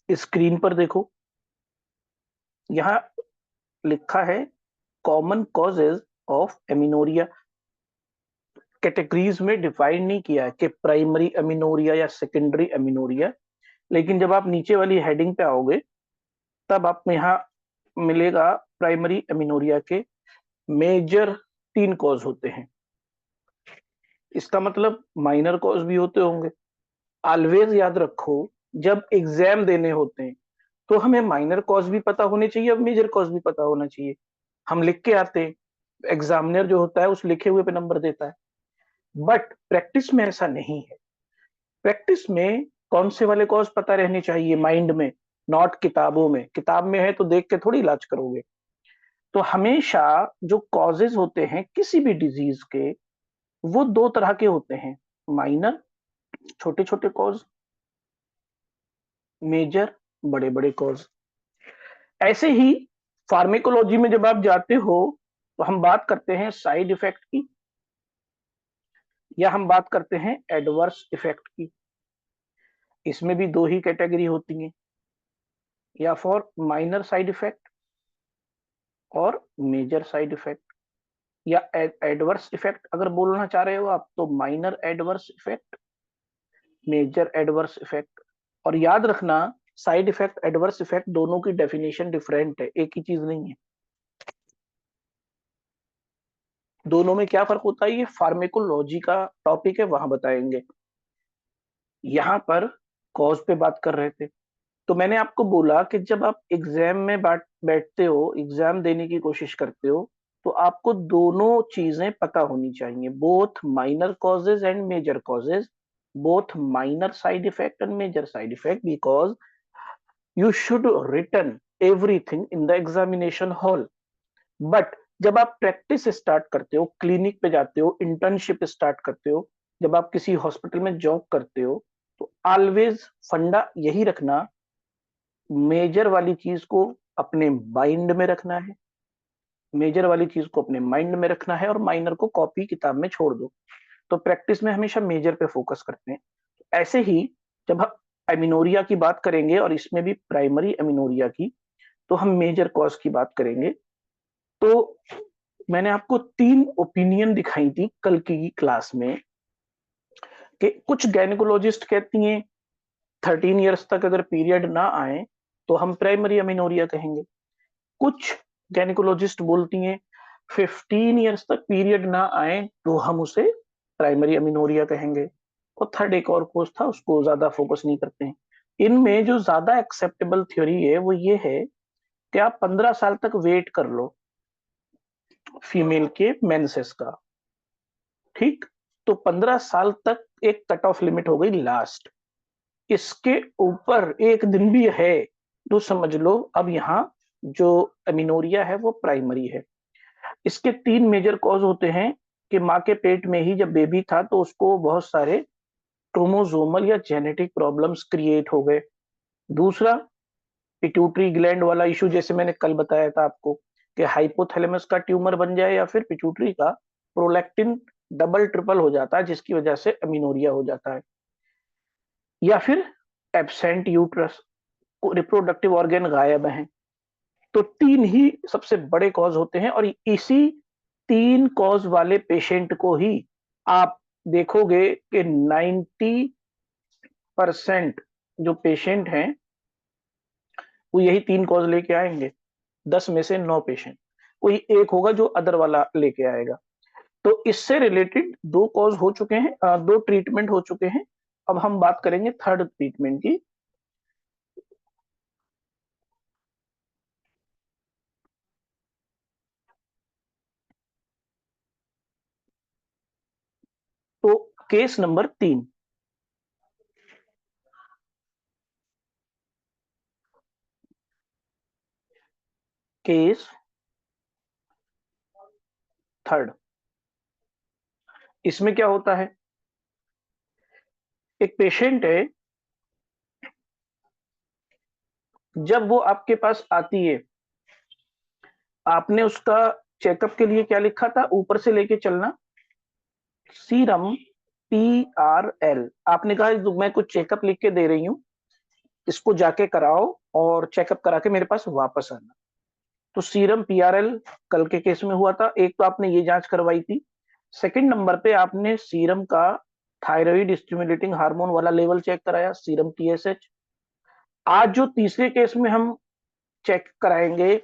Screen पर देखो, यहाँ लिखा है common causes of amenorrhoea. Categories में डिवाइड नहीं किया है कि प्राइमरी एमिनोरिया या सेकेंडरी एमिनोरिया, लेकिन जब आप नीचे वाली हेडिंग पे आओगे तब आपको यहाँ मिलेगा प्राइमरी एमिनोरिया के मेजर 3 कॉज होते हैं। इसका मतलब माइनर कॉज भी होते होंगे। ऑलवेज याद रखो, जब एग्जाम देने होते हैं तो हमें माइनर कॉज भी पता होने चाहिए और मेजर कॉज भी पता होना चाहिए। हम लिख के आते हैं, एग्जामिनर जो होता है उस लिखे हुए पे नंबर देता है, बट प्रैक्टिस में ऐसा नहीं है। प्रैक्टिस में कौन से वाले कॉज पता रहने चाहिए माइंड में, नॉट किताबों में। किताब में है तो देख के थोड़ी इलाज करोगे। तो हमेशा जो कॉजेज होते हैं किसी भी डिजीज के, वो 2 तरह के होते हैं, माइनर छोटे छोटे कॉज, मेजर बड़े बड़े कॉज। ऐसे ही फार्मेकोलॉजी में जब आप जाते हो तो हम बात करते हैं साइड इफेक्ट की, या हम बात करते हैं एडवर्स इफेक्ट की। इसमें भी 2 ही कैटेगरी होती हैं, या फॉर माइनर साइड इफेक्ट और मेजर साइड इफेक्ट। या एडवर्स इफेक्ट अगर बोलना चाह रहे हो आप तो minor adverse effect, major adverse effect. और याद रखना, साइड इफेक्ट एडवर्स इफेक्ट दोनों की डेफिनेशन डिफरेंट है, एक ही चीज नहीं है। दोनों में क्या फर्क होता है ये फार्मेकोलॉजी का टॉपिक है, वहां बताएंगे। यहाँ पर कॉज पे बात कर रहे थे, तो मैंने आपको बोला कि जब आप एग्जाम में बैठते हो, एग्जाम देने की कोशिश करते हो, तो आपको दोनों चीजें पता होनी चाहिए, both minor causes and major causes, both minor side effect and major side effect, because you should written everything in the examination hall. But जब आप प्रैक्टिस स्टार्ट करते हो, क्लिनिक पे जाते हो, इंटर्नशिप स्टार्ट करते हो, जब आप किसी हॉस्पिटल में जॉब करते हो, तो ऑलवेज फंडा यही रखना, मेजर वाली चीज को अपने माइंड में रखना है, मेजर वाली चीज को अपने माइंड में रखना है, और माइनर को कॉपी किताब में छोड़ दो। तो प्रैक्टिस में हमेशा मेजर पे फोकस करते हैं। ऐसे ही जब हम एमिनोरिया की बात करेंगे, और इसमें भी प्राइमरी एमिनोरिया की, तो हम मेजर कॉज की बात करेंगे। तो मैंने आपको 3 ओपिनियन दिखाई थी कल की क्लास में, कि कुछ गायनेकोलॉजिस्ट कहती हैं 13 इयर्स तक अगर पीरियड ना आए तो हम प्राइमरी एमिनोरिया कहेंगे। कुछ गायनेकोलॉजिस्ट बोलती हैं 15 इयर्स तक पीरियड ना आए तो हम उसे प्राइमरी एमिनोरिया कहेंगे। और थर्ड एक और कोर्स था, उसको ज्यादा फोकस नहीं करते हैं। इनमें जो ज्यादा एक्सेप्टेबल थ्योरी है वो ये है कि आप 15 साल तक वेट कर लो फीमेल के मेंसेस का, ठीक। तो 15 साल तक एक कट ऑफ लिमिट हो गई लास्ट। इसके ऊपर एक दिन भी है तो समझ लो अब यहाँ जो एमिनोरिया है वो प्राइमरी है। इसके 3 मेजर कॉज होते हैं, कि माँ के पेट में ही जब बेबी था तो उसको बहुत सारे क्रोमोसोमल या जेनेटिक प्रॉब्लम्स क्रिएट हो गए। दूसरा, पिट्यूटरी ग्लैंड वाला इशू, जैसे मैंने कल बताया था आपको, कि हाइपोथैलेमस का ट्यूमर बन जाए या फिर पिट्यूटरी का प्रोलैक्टिन डबल ट्रिपल हो जाता है, जिसकी वजह से एमिनोरिया हो जाता है। या फिर एब्सेंट यूट्रस, रिप्रोडक्टिव ऑर्गन गायब हैं। तो 3 ही सबसे बड़े कॉज होते हैं, और इसी 3 कॉज वाले पेशेंट को ही आप देखोगे कि 90% जो पेशेंट हैं वो यही 3 कॉज लेके आएंगे। 10 में से 9 पेशेंट, कोई एक होगा जो अदर वाला लेके आएगा। तो इससे रिलेटेड 2 कॉज हो चुके हैं, 2 ट्रीटमेंट हो चुके हैं। अब हम बात करेंगे थर्ड ट्रीटमेंट की। तो केस नंबर 3, केस थर्ड। इसमें क्या होता है, एक पेशेंट है, जब वो आपके पास आती है, आपने उसका चेकअप के लिए क्या लिखा था, ऊपर से लेके चलना, सीरम PRL। आपने कहा मैं कुछ चेकअप लिख के दे रही हूँ, इसको जाके कराओ और चेकअप करा के मेरे पास वापस आना। तो सीरम पीआरएल कल के केस में हुआ था, एक तो आपने ये जांच करवाई थी, सेकंड नंबर पे आपने सीरम का थायराइड स्टिमुलेटिंग हार्मोन वाला लेवल चेक कराया, सीरम टीएसएच। आज जो तीसरे केस में हम चेक कराएंगे,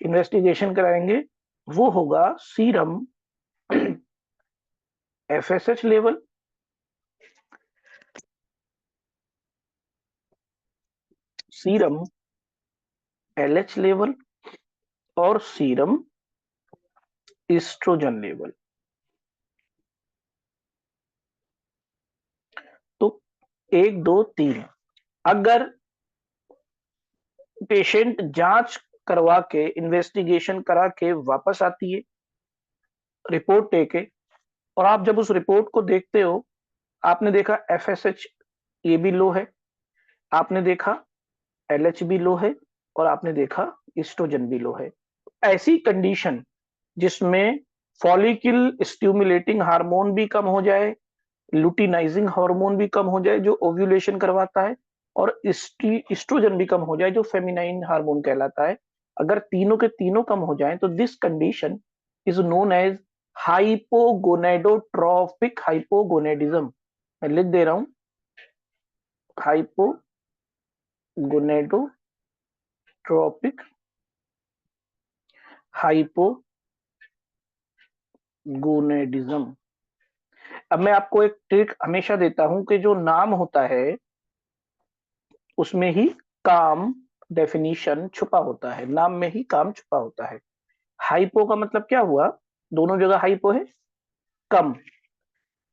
इन्वेस्टिगेशन कराएंगे, वो होगा serum FSH level, serum LH level और सीरम ईस्ट्रोजन लेवल। तो एक दो तीन, अगर पेशेंट जांच करवा के इन्वेस्टिगेशन करा के वापस आती है रिपोर्ट लेके, और आप जब उस रिपोर्ट को देखते हो, आपने देखा एफएसएच ये भी लो है, आपने देखा एलएच भी लो है, और आपने देखा ईस्ट्रोजन भी लो है, ऐसी कंडीशन जिसमें फॉलिकल स्टिमुलेटिंग हार्मोन भी कम हो जाए, लुटिनाइजिंग हार्मोन भी कम हो जाए जो ओव्यूलेशन करवाता है, और ईस्ट्रोजन भी कम हो जाए जो फेमिनाइन हार्मोन कहलाता है, अगर तीनों के तीनों कम हो जाएं तो this condition is known as hypogonadotropic hypogonadism. मैं लिख दे रहा हूं, हाइपोगोनेडोट्रोपिक हाइपोगोनेडिज्म। अब मैं आपको एक ट्रिक हमेशा देता हूं कि जो नाम होता है उसमें ही काम डेफिनेशन छुपा होता है, नाम में ही काम छुपा होता है। हाइपो का मतलब क्या हुआ, दोनों जगह हाइपो है, कम।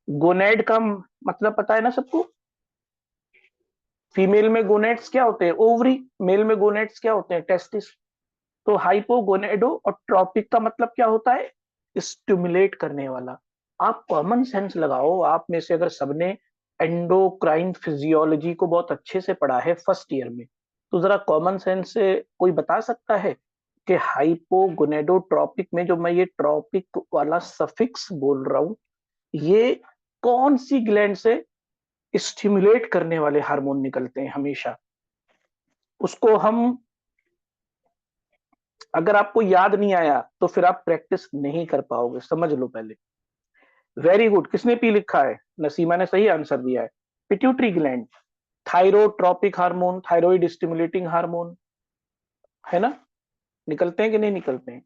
गोनेड का मतलब पता है ना सबको, फीमेल में गोनेड्स क्या होते हैं, ओवरी, मेल में गोनेड्स क्या होते हैं, टेस्टिस। तो हाइपोगोनेडो और ट्रॉपिक का मतलब क्या होता है, स्टिमुलेट करने वाला। आप कॉमन सेंस लगाओ, आप में से अगर सबने एंडोक्राइन फिजियोलॉजी को बहुत अच्छे से पढ़ा है फर्स्ट ईयर में, तो जरा कॉमन सेंस से कोई बता सकता है कि हाइपोगोनेडोट्रोपिक में जो मैं ये ट्रॉपिक वाला सफिक्स बोल रहा हूं, ये कौन सी ग्लैंड से स्टिमुलेट करने वाले हार्मोन निकलते हैं हमेशा। उसको हम, अगर आपको याद नहीं आया तो फिर आप प्रैक्टिस नहीं कर पाओगे, समझ लो पहले। वेरी गुड, किसने पी लिखा है, नसीमा ने सही आंसर दिया है, pituitary gland. Thyrotropic hormone, thyroid stimulating hormone, है ना, निकलते हैं कि नहीं निकलते हैं।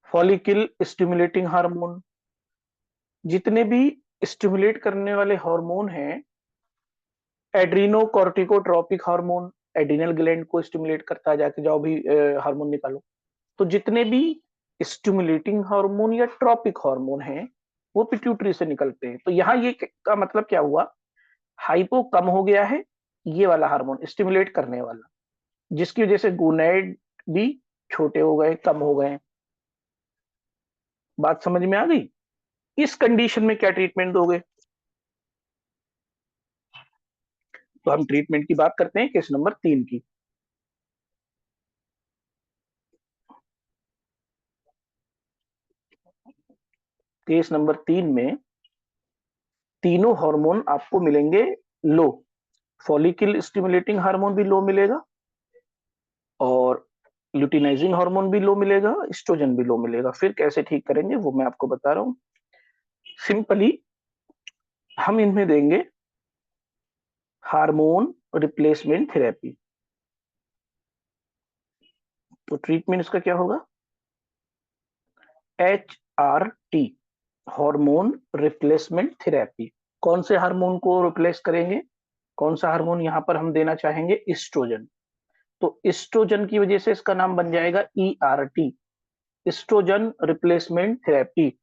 फॉलिकल स्टिमुलेटिंग हार्मोन, जितने भी स्टिमुलेट करने वाले हार्मोन हैं, एड्रीनो कॉर्टिकोट्रोपिक हार्मोन एड्रिनल ग्लैंड को स्टिमुलेट करता है, जाके जाओ भी हार्मोन निकालो। तो जितने भी स्टिमुलेटिंग हार्मोन या ट्रॉपिक हार्मोन हैं वो पिट्यूटरी से निकलते हैं। तो यहाँ ये का मतलब क्या हुआ, हाइपो कम हो गया है, ये वाला हार्मोन स्टिमुलेट करने वाला, जिसकी वजह से गोनैड भी छोटे हो गए, कम हो गए। बात समझ में आ गई। इस कंडीशन में क्या ट्रीटमेंट दोगे, तो हम ट्रीटमेंट की बात करते हैं केस नंबर 3 की। केस नंबर 3 में तीनों हार्मोन आपको मिलेंगे लो, फॉलिकल स्टिमुलेटिंग हार्मोन भी लो मिलेगा, और ल्यूटिनाइजिंग हार्मोन भी लो मिलेगा, एस्ट्रोजन भी लो मिलेगा। फिर कैसे ठीक करेंगे वो मैं आपको बता रहा हूं। सिंपली हम इनमें देंगे हार्मोन रिप्लेसमेंट थेरेपी। तो ट्रीटमेंट इसका क्या होगा, HRT, हार्मोन रिप्लेसमेंट थेरेपी। कौन से हार्मोन को रिप्लेस करेंगे, कौन सा हार्मोन यहां पर हम देना चाहेंगे, एस्ट्रोजन। तो एस्ट्रोजन की वजह से इसका नाम बन जाएगा ERT, एस्ट्रोजन रिप्लेसमेंट थेरेपी।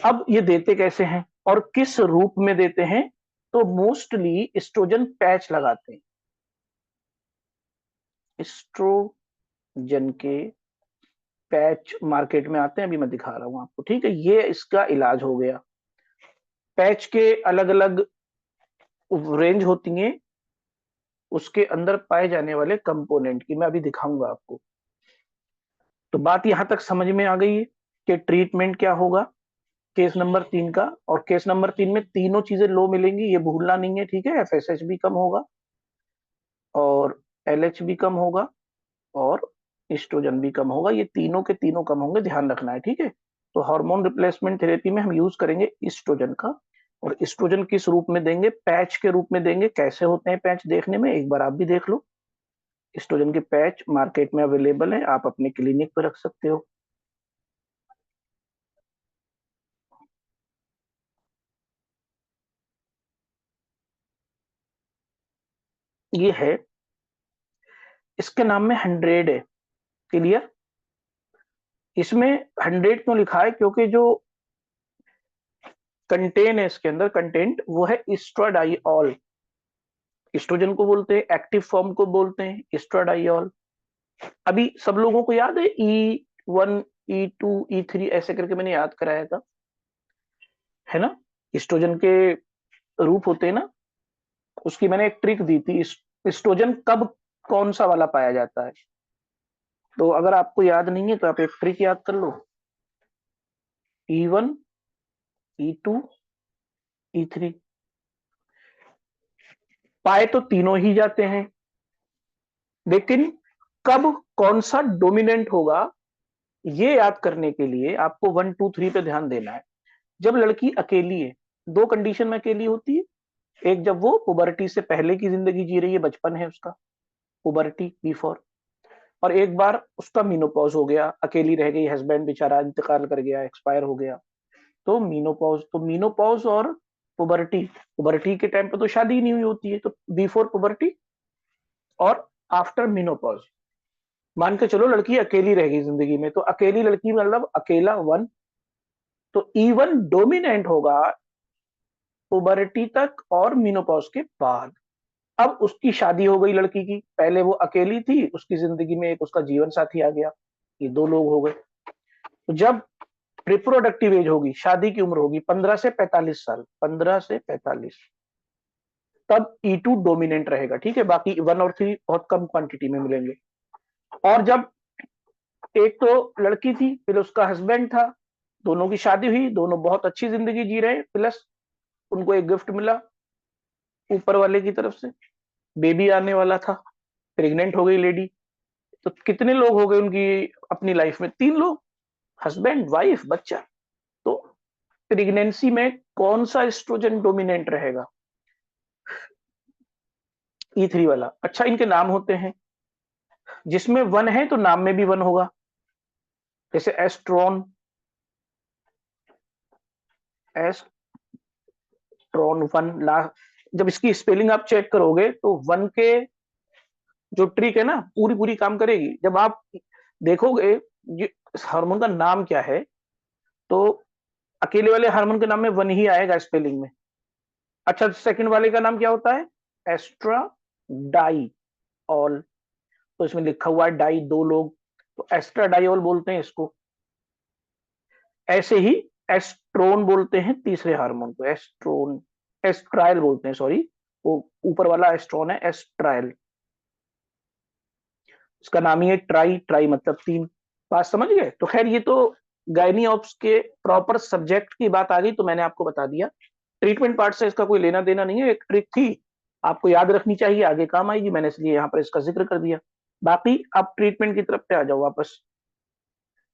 अब ये देते कैसे हैं और किस रूप में देते हैं, तो मोस्टली एस्ट्रोजन पैच लगाते हैं। एस्ट्रोजन के पैच मार्केट में आते हैं, अभी मैं दिखा रहा हूं आपको, ठीक है, ये इसका इलाज हो गया। पैच के अलग अलग रेंज होती है, उसके अंदर पाए जाने वाले कंपोनेंट की मैं अभी दिखाऊंगा आपको। तो बात यहां तक समझ में आ गई है कि ट्रीटमेंट क्या होगा केस नंबर 3 का। और केस नंबर 3 में तीनों चीजें लो मिलेंगी, ये भूलना नहीं है, ठीक है, एफएसएच भी कम होगा, और LH भी कम होगा और ईस्ट्रोजन भी कम होगा। ये तीनों के तीनों कम होंगे, ध्यान रखना है, ठीक है। तो हार्मोन रिप्लेसमेंट थेरेपी में हम यूज करेंगे ईस्ट्रोजन का। और ईस्ट्रोजन किस रूप में देंगे? पैच के रूप में देंगे। कैसे होते हैं पैच देखने में, एक बार आप भी देख लो। ईस्ट्रोजन के पैच मार्केट में अवेलेबल है, आप अपने क्लिनिक पर रख सकते हो। ये है, इसके नाम में 100 है। क्लियर? इसमें 100 क्यों लिखा है? क्योंकि जो कंटेन है इसके अंदर, कंटेंट, वो है एस्ट्राडाइऑल। एस्ट्रोजन को बोलते हैं, एक्टिव फॉर्म को बोलते हैं एस्ट्राडाइऑल। अभी सब लोगों को याद है E1, E2, E3 ऐसे करके मैंने याद कराया था, है ना? एस्ट्रोजन के रूप होते हैं ना, उसकी मैंने एक ट्रिक दी थी। एस्ट्रोजन कब कौन सा वाला पाया जाता है? तो अगर आपको याद नहीं है तो आप एक ट्रिक याद कर लो। E1, E2, E3 पाए तो तीनों ही जाते हैं, लेकिन कब कौन सा डोमिनेंट होगा, ये याद करने के लिए आपको 1, 2, 3 पे ध्यान देना है। जब लड़की अकेली है, दो कंडीशन में अकेली होती है। एक, जब वो पुबर्टी से पहले की जिंदगी जी रही है, बचपन है उसका, पुबर्टी बिफोर। और एक बार उसका मीनोपॉज हो गया, अकेली रह गई, हस्बैंड बेचारा इंतकाल कर गया, एक्सपायर हो गया, तो मीनोपॉज। तो मीनोपॉज और पुबर्टी, पुबर्टी के टाइम पे तो शादी ही नहीं हुई होती है, तो बिफोर पुबर्टी और आफ्टर मीनोपॉज। मान के चलो लड़की अकेली रहेगी जिंदगी में, तो अकेली लड़की मतलब अकेला 1। तो E1 डोमिनेंट होगा पुबर्टी तक और मीनोपॉज के बाद। अब उसकी शादी हो गई लड़की की, पहले वो अकेली थी, उसकी जिंदगी में एक उसका जीवन साथी आ गया, ये दो लोग हो गए। तो जब रिप्रोडक्टिव एज होगी, शादी की उम्र होगी 15 से 45 साल, 15 से 45, तब E2 डोमिनेंट रहेगा, ठीक है। बाकी 1 और 3 बहुत कम क्वांटिटी में मिलेंगे। और जब एक तो लड़की थी, फिर उसका हस्बैंड था, दोनों की शादी हुई, दोनों बहुत अच्छी जिंदगी जी रहे, प्लस उनको एक गिफ्ट मिला ऊपर वाले की तरफ से, बेबी आने वाला था, प्रेग्नेंट हो गई लेडी। तो कितने लोग हो गए उनकी अपनी लाइफ में? 3 लोग, हस्बैंड, वाइफ, बच्चा। तो प्रेगनेंसी में कौन सा एस्ट्रोजन डोमिनेंट रहेगा? E3 वाला। अच्छा, इनके नाम होते हैं, जिसमें 1 है तो नाम में भी 1 होगा, जैसे एस्ट्रॉन, एस्ट्रॉन 1। जब इसकी स्पेलिंग आप चेक करोगे तो 1 के जो ट्रिक है ना, पूरी पूरी काम करेगी। जब आप देखोगे ये हार्मोन का नाम क्या है, तो अकेले वाले हार्मोन के नाम में 1 ही आएगा स्पेलिंग में। अच्छा, सेकंड वाले का नाम क्या होता है? Estradiol. तो इसमें लिखा हुआ है डाई, दो लोग, तो एस्ट्रा डाइऑल बोलते हैं इसको। ऐसे ही एस्ट्रोन बोलते हैं तीसरे हार्मोन को, एस्ट्रोन, एस्ट्रायल बोलते हैं, सॉरी, वो ऊपर वाला एस्ट्रोन है, एस्ट्रायल। इसका नाम ही है ट्राई, ट्राई मतलब 3। बात समझ गए? तो खैर, ये तो गायनी ऑप्स के प्रॉपर सब्जेक्ट की बात आ गई, तो मैंने आपको बता दिया। ट्रीटमेंट पार्ट से इसका कोई लेना देना नहीं है, एक ट्रिक थी, आपको याद रखनी चाहिए, आगे काम आएगी, मैंने इसलिए यहाँ पर इसका जिक्र कर दिया। बाकी आप ट्रीटमेंट की तरफ पे आ जाओ वापस।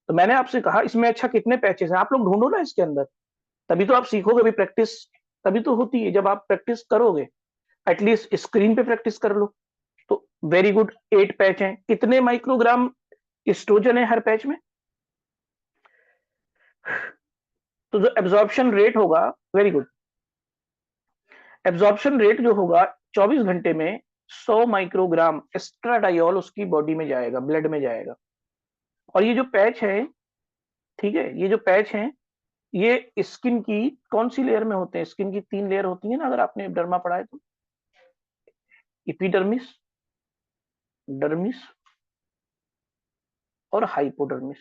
तो मैंने आपसे कहा इसमें अच्छा कितने पैचेस हैं, आप लोग ढूंढो ना इसके अंदर, तभी तो आप सीखोगे। अभी प्रैक्टिस तभी तो होती है जब आप प्रैक्टिस करोगे, एटलीस्ट स्क्रीन पे प्रैक्टिस कर लो। तो वेरी गुड, 8 पैच हैं। कितने माइक्रोग्राम एस्ट्रोजन है हर पैच में? तो जो एब्जॉर्प्शन रेट होगा, वेरी गुड, एब्जॉर्प्शन रेट जो होगा 24 घंटे में 100 माइक्रोग्राम एस्ट्राडाइऑल उसकी बॉडी में जाएगा, ब्लड में जाएगा। और ये जो पैच है, ठीक है, ये जो पैच है, ये स्किन की कौन सी लेयर में होते हैं? स्किन की 3 लेयर होती है ना, अगर आपने डर्मा पढ़ा है तो। इपिडर्मिस, डर्मिस और हाइपोडर्मिस।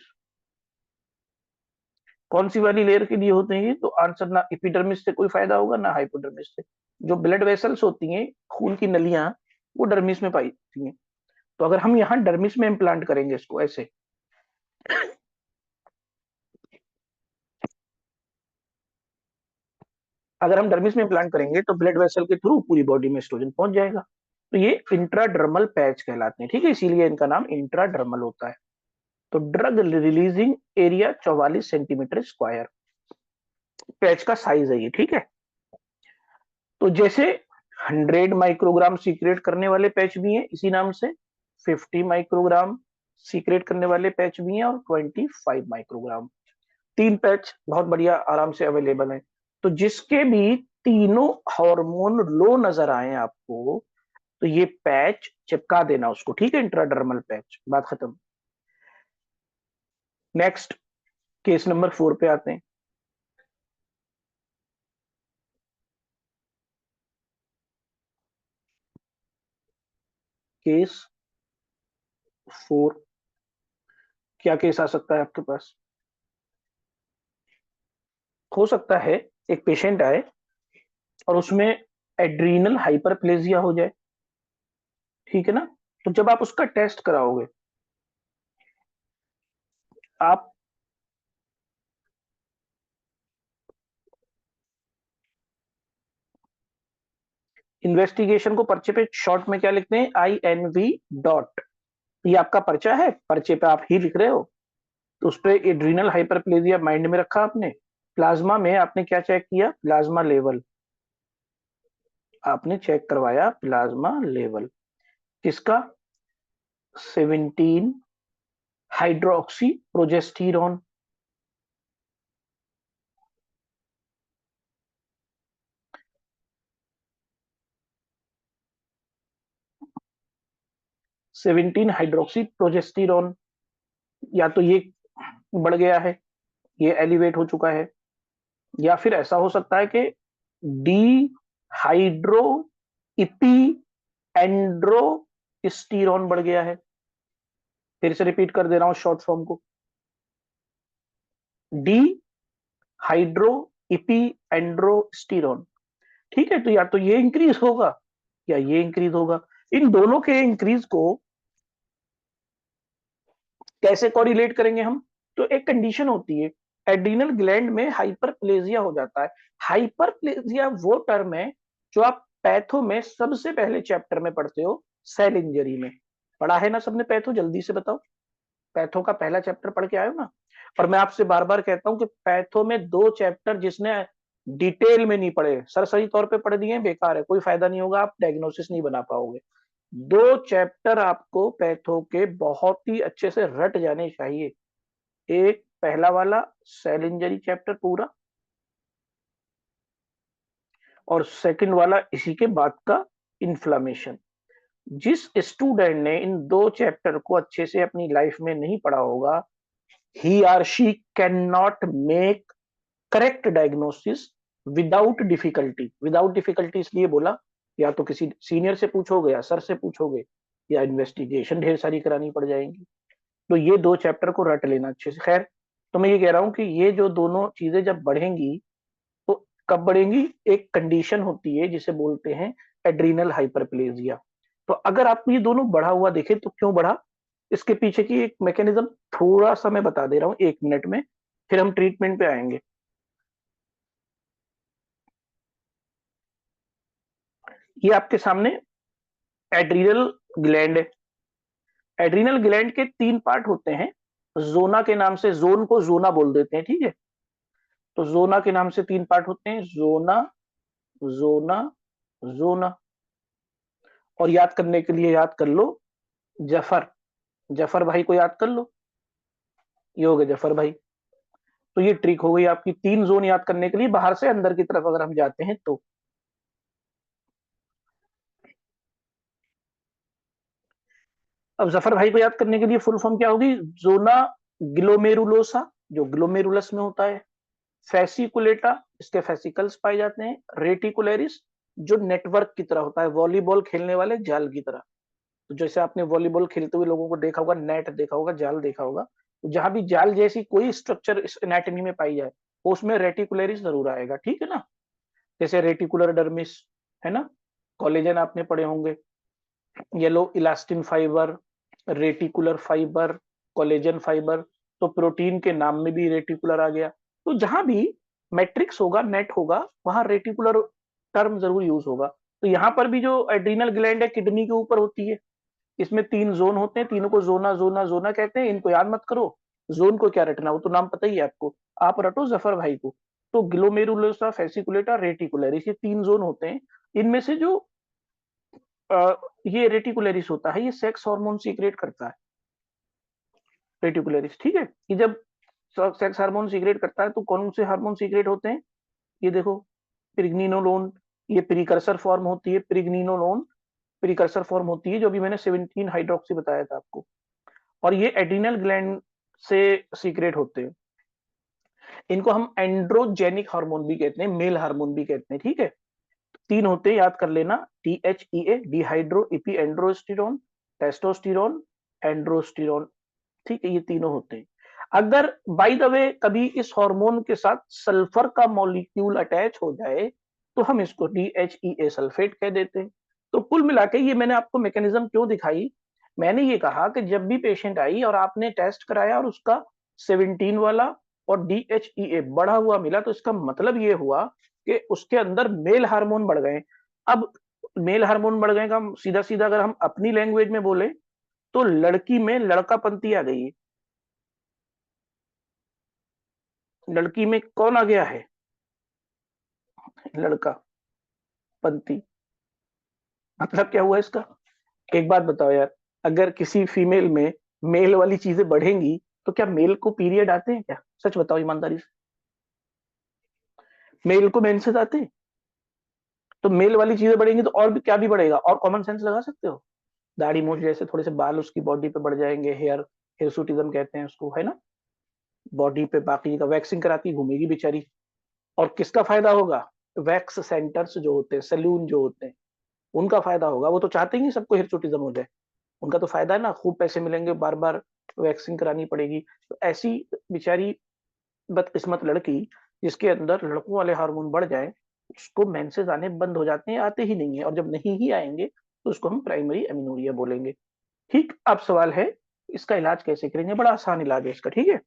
कौन सी वाली लेयर के लिए होते हैं ये? तो आंसर, ना एपिडर्मिस से कोई फायदा होगा ना हाइपोडर्मिस से। जो ब्लड वेसल्स होती हैं, खून की नलियां, वो डर्मिस में पाई जाती हैं। तो अगर हम यहाँ डर्मिस में इम्प्लांट करेंगे इसको ऐसे, अगर हम डर्मिस में इम्प्लांट करेंगे तो ब्लड वेसल के थ्रू पूरी बॉडी में एस्ट्रोजन पहुंच जाएगा। तो ये इंट्राडर्मल पैच कहलाते हैं, ठीक है, इसीलिए इनका नाम इंट्राडर्मल होता है। तो drug releasing area 44 centimetre square patch का साइज है ये, ठीक है। तो जैसे 100 माइक्रोग्राम सीक्रेट करने वाले पैच भी हैं इसी नाम से, 50 माइक्रोग्राम सीक्रेट करने वाले पैच भी हैं, और 25 माइक्रोग्राम। तीन पैच बहुत बढ़िया आराम से अवेलेबल है। तो जिसके भी तीनों हार्मोन लो नजर आए आपको, तो ये पैच चिपका देना उसको, ठीक है, इंट्राडर्मल पैच, बात खत्म। नेक्स्ट केस नंबर 4 पे आते हैं। केस 4, क्या केस आ सकता है आपके पास? हो सकता है एक पेशेंट आए और उसमें एड्रीनल हाइपरप्लेजिया हो जाए, ठीक है ना। तो जब आप उसका टेस्ट कराओगे, आप इन्वेस्टिगेशन को पर्चे पे शॉर्ट में क्या लिखते हैं, INV डॉट। ये आपका पर्चा है, पर्चे पे आप ही लिख रहे हो, तो उस पर एड्रीनल हाइपरप्लेजिया माइंड में रखा आपने। प्लाज्मा में आपने क्या चेक किया, प्लाज्मा लेवल, आपने चेक करवाया प्लाज्मा लेवल किसका, 17 हाइड्रोक्सी प्रोजेस्टीरोन। 17 हाइड्रोक्सी प्रोजेस्टीरोन, या तो ये बढ़ गया है, ये एलिवेट हो चुका है, या फिर ऐसा हो सकता है कि डी हाइड्रो इपी एंड्रोस्टीरोन बढ़ गया है। फिर से रिपीट कर दे रहा हूं शॉर्ट फॉर्म को, डी हाइड्रो इपी एंड्रोस्टीरोन, ठीक है। तो या तो ये इंक्रीज होगा या ये इंक्रीज होगा। इन दोनों के इंक्रीज को कैसे कोरिलेट करेंगे हम? तो एक कंडीशन होती है, एड्रीनल ग्लैंड में हाइपरप्लेजिया हो जाता है। हाइपरप्लेजिया वो टर्म है जो आप पैथो में सबसे पहले चैप्टर में पढ़ते हो, सेल इंजरी में। पढ़ा है ना सबने पैथो? जल्दी से बताओ, पैथो का पहला चैप्टर पढ़ के आए हो ना? और मैं आपसे बार बार कहता हूं कि पैथो में 2 चैप्टर जिसने डिटेल में नहीं पढ़े, सरसरी तौर पे पढ़ दिए, बेकार है, कोई फायदा नहीं होगा, आप डायग्नोसिस नहीं बना पाओगे। 2 चैप्टर आपको पैथो के बहुत ही अच्छे से रट जाने चाहिए। एक पहला वाला सेल इंजरी चैप्टर पूरा, और सेकंड वाला इसी के बाद का इन्फ्लामेशन। जिस स्टूडेंट ने इन 2 चैप्टर को अच्छे से अपनी लाइफ में नहीं पढ़ा होगा, he or she can not make correct diagnosis without difficulty. Without difficulty इसलिए बोला, या तो किसी सीनियर से पूछोगे या सर से पूछोगे, या इन्वेस्टिगेशन ढेर सारी करानी पड़ जाएंगी। तो ये 2 चैप्टर को रट लेना अच्छे से। खैर, तो मैं ये कह रहा हूं कि ये जो दोनों चीजें जब बढ़ेंगी, तो कब बढ़ेंगी, एक कंडीशन होती है जिसे बोलते हैं एड्रीनल हाइपरप्लेजिया। तो अगर आप ये दोनों बढ़ा हुआ देखें तो क्यों बढ़ा, इसके पीछे की एक मैकेनिज्म थोड़ा सा मैं बता दे रहा हूं 1 मिनट में, फिर हम ट्रीटमेंट पे आएंगे। ये आपके सामने एड्रीनल ग्लैंड है। एड्रीनल ग्लैंड के 3 पार्ट होते हैं, जोना के नाम से, जोन को जोना बोल देते हैं, ठीक है। तो जोना के नाम से 3 पार्ट होते हैं, जोना, जोना, जोना। और याद करने के लिए याद कर लो जफर, जफर भाई को याद कर लो, ये हो गए जफर भाई। तो ये ट्रिक हो गई आपकी 3 जोन याद करने के लिए, बाहर से अंदर की तरफ अगर हम जाते हैं तो। अब जफर भाई को याद करने के लिए फुल फॉर्म क्या होगी, जोना ग्लोमेरुलोसा, जो ग्लोमेरुलस में होता है, फैसिकुलेटा, इसके फेसिकल्स पाए जाते हैं, रेटिकुलरिस, जो नेटवर्क की तरह होता है, वॉलीबॉल खेलने वाले जाल की तरह। तो जैसे आपने वॉलीबॉल खेलते हुए लोगों को देखा होगा, नेट देखा होगा, जाल देखा होगा, तो जहां भी जाल जैसी कोई स्ट्रक्चर इस एनाटॉमी में पाई जाए, वो उसमें रेटिकुलरिस जरूर आएगा, ठीक है ना। जैसे रेटिकुलर डर्मिस, है ना, कोलेजन आपने पढ़े होंगे, yellow elastin fibre, reticular fibre, collagen fibre. तो प्रोटीन के नाम में भी रेटिकुलर आ गया। तो जहां भी मैट्रिक्स होगा, नेट होगा, वहां रेटिकुलर टर्म जरूर यूज होगा। तो यहाँ पर भी जो एड्रीनल ग्लैंड है किडनी के ऊपर होती है। इसमें 3 जोन होते हैं, तीनों को जोना जोना जोना कहते हैं। इनको याद मत करो, जोन को क्या रटना, वो तो नाम पता ही है आपको। आप रटो जफर भाई को। तो ग्लोमेरुलोसा, फेसिकुलेटा, रेटिकुलरिस, ये 3 जोन होते हैं। इनमें से जो ये रेटिकुलरिस होता है, ये सेक्स हार्मोन सीक्रेट करता है। रेटिकुलरिस, ठीक है। कि जब सेक्स हार्मोन सीक्रेट करता है तो कौन से हार्मोन सीक्रेट होते हैं? ये देखो, प्रिग्निनोलोन, ये प्रीकर्सर फॉर्म होती है। प्रिग्निनोलोन प्रीकर्सर फॉर्म होती है, जो भी मैंने 17 हाइड्रोक्सी बताया था आपको। और ये एड्रिनल ग्लैंड से सीक्रेट होते हैं। इनको हम एंड्रोजेनिक हार्मोन भी कहते हैं, मेल हार्मोन भी कहते हैं, ठीक है। 3 होते हैं, याद कर लेना। DHEA, डिहाइड्रो इपी एंड्रोस्टिरोन, टेस्टोस्टिरोन, एंड्रोस्टिरोन, ठीक है। ये तीनों होते हैं। अगर बाय द वे कभी इस हार्मोन के साथ सल्फर का मॉलिक्यूल अटैच हो जाए तो हम इसको DHEA सल्फेट कह देते हैं। तो कुल मिला के ये मैंने आपको मैकेनिज्म क्यों दिखाई, मैंने ये कहा कि जब भी पेशेंट आई और आपने टेस्ट कराया और उसका 17 वाला और DHEA बढ़ा हुआ मिला, तो इसका मतलब ये हुआ कि उसके अंदर मेल हार्मोन बढ़ गए। अब मेल हार्मोन बढ़ गए का सीधा सीधा अगर हम अपनी लैंग्वेज में बोले तो लड़की में लड़कापंती आ गई है। लड़की में कौन आ गया है? लड़का पंथी। मतलब क्या हुआ इसका? एक बात बताओ यार, अगर किसी फीमेल में मेल वाली चीजें बढ़ेंगी तो क्या मेल को पीरियड आते हैं क्या? सच बताओ ईमानदारी से, मेल को मेंसेस आते हैं? तो मेल वाली चीजें बढ़ेंगी तो और भी क्या भी बढ़ेगा, और कॉमन सेंस लगा सकते हो। दाढ़ी मूछ जैसे थोड़े से बाल उसकी बॉडी पे बढ़ जाएंगे, हेयर हिरसुटिज्म कहते हैं उसको, है ना। बॉडी पे बाकी का वैक्सिंग कराती घूमेगी बेचारी। और किसका फायदा होगा? वैक्स सेंटर्स जो होते हैं, सैलून जो होते हैं, उनका फायदा होगा। वो तो चाहते ही नहीं सबको हिरसुटिज्म हो जाए। उनका तो फायदा है ना, खूब पैसे मिलेंगे, बार बार वैक्सिंग करानी पड़ेगी। तो ऐसी बेचारी बदकिस्मत लड़की जिसके अंदर लड़कों वाले हार्मोन बढ़ जाए, उसको मेंसेस आने बंद हो जाते हैं, आते ही नहीं है। और जब नहीं ही आएंगे तो उसको हम प्राइमरी एमिनोरिया बोलेंगे। ठीक। अब सवाल है इसका इलाज कैसे करेंगे? बड़ा आसान इलाज है इसका, ठीक है।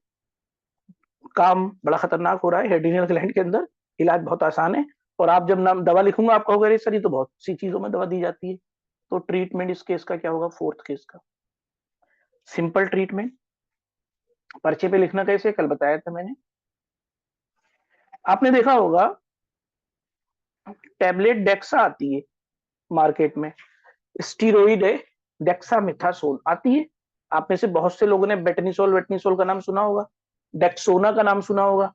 काम बड़ा खतरनाक हो रहा है एड्रिनल ग्लैंड के अंदर, इलाज बहुत आसान है। और आप जब नाम दवा लिखूंगा आप कहोगे अरे सर ये तो बहुत सी चीजों में दवा दी जाती है। तो ट्रीटमेंट इस केस का क्या होगा? फोर्थ केस का सिंपल ट्रीटमेंट। पर्चे पे लिखना कैसे, कल बताया था मैंने। आपने देखा होगा टैबलेट डेक्सा आती है मार्केट में, स्टीरोइड है, डेक्सामेथासोन आती है। आप में से बहुत से लोगों ने बेटनीसोल वेटनीसोल का नाम सुना होगा, डेक्सोना का नाम सुना होगा,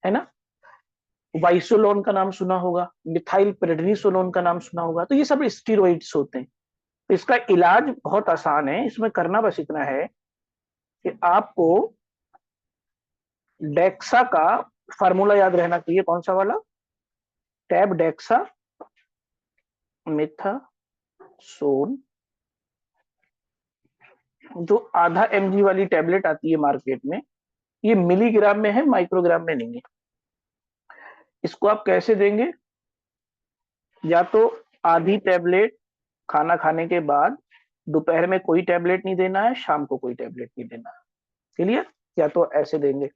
है ना। वाइसोलोन का नाम सुना होगा, मिथाइल प्रेडनिसोलोन का नाम सुना होगा। तो ये सब स्टीरोइड्स होते हैं। तो इसका इलाज बहुत आसान है। इसमें करना बस इतना है कि आपको डेक्सा का फार्मूला याद रहना चाहिए। कौन सा वाला? Tab dexamethasone. जो आधा mg वाली टैबलेट आती है मार्केट में, ये मिलीग्राम में है, माइक्रोग्राम में नहीं है। इसको आप कैसे देंगे? या तो आधी टैबलेट खाना खाने के बाद, दोपहर में कोई टैबलेट नहीं देना है, शाम को कोई टैबलेट नहीं देना है, क्लियर। या तो ऐसे देंगे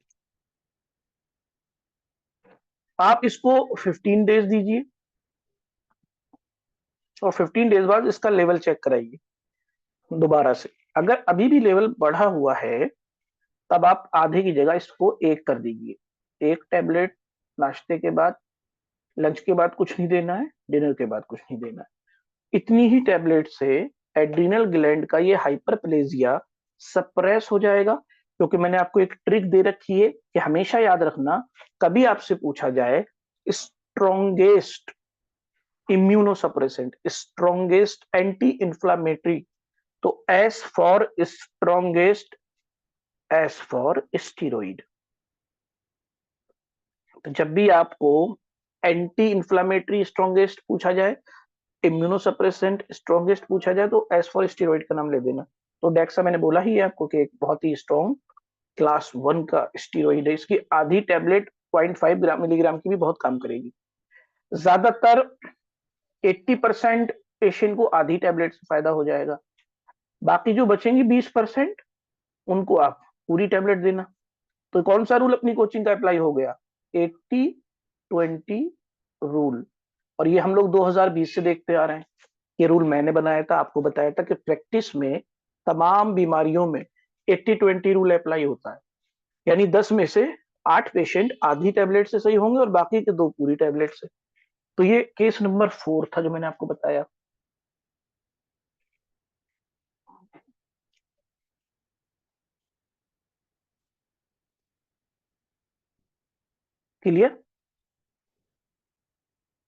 आप इसको। 15 डेज दीजिए और 15 डेज बाद इसका लेवल चेक कराइए दोबारा से। अगर अभी भी लेवल बढ़ा हुआ है तब आप आधे की जगह इसको 1 कर दीजिए। 1 टैबलेट नाश्ते के बाद, लंच के बाद कुछ नहीं देना है, डिनर के बाद कुछ नहीं देना है। इतनी ही टैबलेट से एड्रिनल ग्लैंड का ये हाइपरप्लेजिया सप्रेस हो जाएगा। क्योंकि मैंने आपको एक ट्रिक दे रखी है कि हमेशा याद रखना, कभी आपसे पूछा जाए strongest immunosuppressant, strongest anti inflammatory, तो एस फॉर स्टीरोइड। तो जब भी आपको एंटी इंफ्लामेटरी स्ट्रोंगेस्ट पूछा जाए, इम्यूनोसप्रेसेंट स्ट्रोंगेस्ट पूछा जाए, तो एस फॉर स्टीरोइड का नाम ले देना। तो डेक्सा मैंने बोला ही है आपको कि एक बहुत ही स्ट्रॉन्ग क्लास 1 का स्टीरोइड है। इसकी आधी टैबलेट 0.5 ग्राम मिलीग्राम की भी बहुत काम करेगी। ज्यादातर 80% पेशेंट को आधी टैबलेट से फायदा हो जाएगा। बाकी जो बचेंगी 20%, उनको आप पूरी टैबलेट देना। तो कौन सा रूल अपनी कोचिंग का अप्लाई हो गया? 80-20 रूल। और ये हम लोग 2020 से देखते आ रहे हैं। ये रूल मैंने बनाया था, आपको बताया था कि प्रैक्टिस में तमाम बीमारियों में 80-20 रूल अप्लाई होता है। यानी 10 में से 8 पेशेंट आधी टेबलेट से सही होंगे और बाकी के 2 पूरी टेबलेट से। तो ये केस नंबर 4 था जो मैंने आपको बताया। क्लियर?